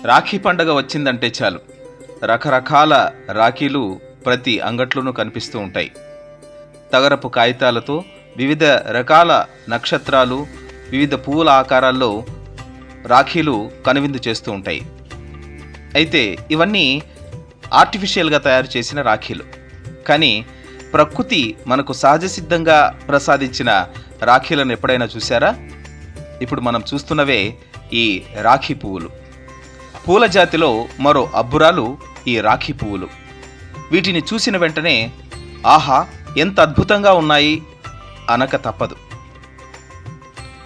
రాఖీ పండగ వచ్చిందంటే చాలు రకరకాల రాఖీలు ప్రతి అంగట్లోనూ కనిపిస్తూ ఉంటాయి. తగరపు కాగితాలతో వివిధ రకాల నక్షత్రాలు, వివిధ పువ్వుల ఆకారాల్లో రాఖీలు కనువిందు చేస్తూ ఉంటాయి. అయితే ఇవన్నీ ఆర్టిఫిషియల్గా తయారు చేసిన రాఖీలు. కానీ ప్రకృతి మనకు సహజ సిద్ధంగా ప్రసాదించిన రాఖీలను ఎప్పుడైనా చూసారా? ఇప్పుడు మనం చూస్తున్నవే ఈ రాఖీ పువ్వులు. పూల జాతిలో మరో అబ్బురాలు ఈ రాఖీ పువ్వులు. వీటిని చూసిన వెంటనే ఆహా, ఎంత అద్భుతంగా ఉన్నాయి అనక తప్పదు.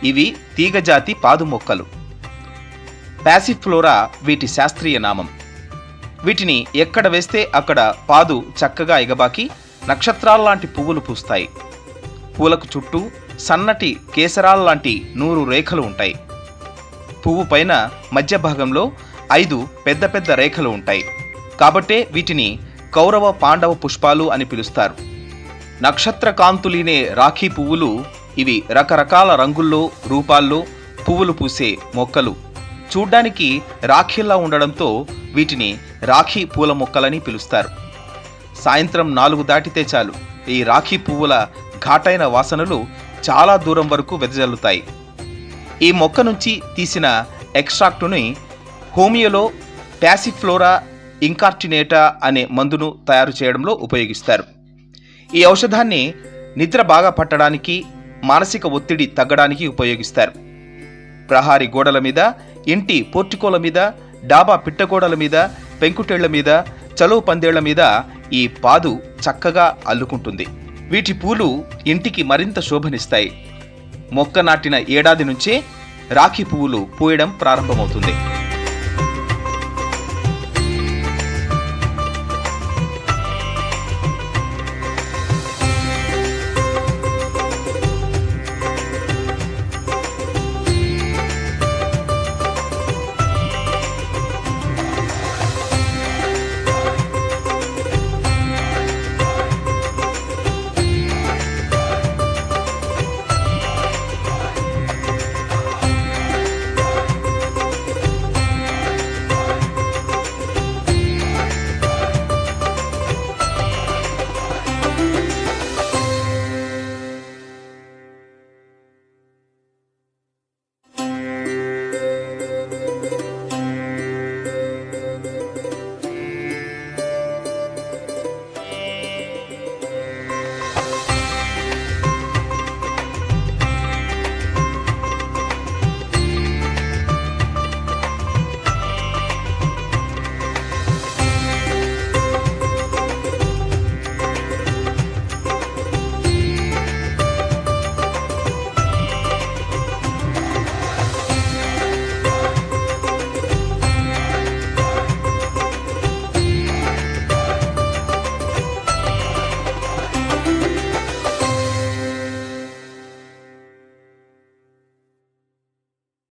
ఇవి తీగజాతి పాదు మొక్కలు. ప్యాసిఫ్లోరా వీటి శాస్త్రీయ నామం. వీటిని ఎక్కడ వేస్తే అక్కడ పాదు చక్కగా ఎగబాకి నక్షత్రాల్లాంటి పువ్వులు పూస్తాయి. పూలకు చుట్టూ సన్నటి కేసరాల్లాంటి 100 రేఖలు ఉంటాయి. పువ్వు పైన మధ్య భాగంలో 5 పెద్ద పెద్ద రేఖలు ఉంటాయి. కాబట్టే వీటిని కౌరవ పాండవ పుష్పాలు అని పిలుస్తారు. నక్షత్ర కాంతులీనే రాఖీ పువ్వులు. ఇవి రకరకాల రంగుల్లో, రూపాల్లో పువ్వులు పూసే మొక్కలు. చూడ్డానికి రాఖీల్లా ఉండడంతో వీటిని రాఖీ పూల మొక్కలని పిలుస్తారు. సాయంత్రం 4 దాటితే చాలు ఈ రాఖీ పువ్వుల ఘాటైన వాసనలు చాలా దూరం వరకు వెదజల్లుతాయి. ఈ మొక్క నుంచి తీసిన ఎక్స్ట్రాక్టుని హోమియోలో ప్యాసిఫ్లోరా ఇంకార్టినేటా అనే మందును తయారు చేయడంలో ఉపయోగిస్తారు. ఈ ఔషధాన్ని నిద్ర బాగా పట్టడానికి, మానసిక ఒత్తిడి తగ్గడానికి ఉపయోగిస్తారు. ప్రహారీ గోడల మీద, ఇంటి పోర్టికోల మీద, డాబా పిట్టగోడల మీద, పెంకుటేళ్ల మీద, చలువు పందేళ్ల మీద ఈ పాదు చక్కగా అల్లుకుంటుంది. వీటి పూలు ఇంటికి మరింత శోభనిస్తాయి. మొక్క నాటిన ఏడాది నుంచే రాఖీ పువ్వులు పూయడం ప్రారంభమవుతుంది.